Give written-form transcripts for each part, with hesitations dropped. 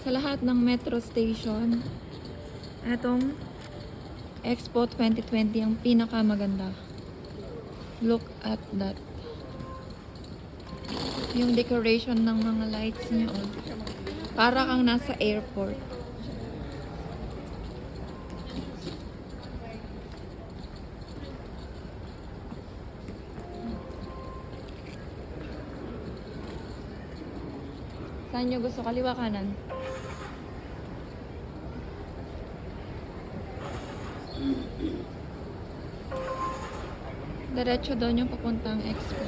Sa lahat ng metro station, etong Expo 2020 ang pinakamaganda. Look at that. Yung decoration ng mga lights niyo. Para kang nasa airport. Saan nyo gusto? Kaliwa, kanan? Diretso doon yung papuntang Expo.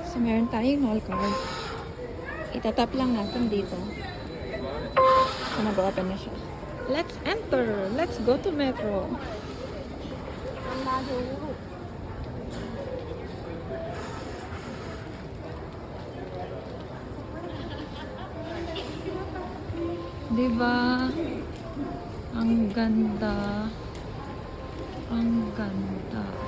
So, meron tayong mall card. Itatap lang natin dito. So, nag-open na siya. Let's enter! Let's go to metro! Diba? Ang ganda. Ang ganda.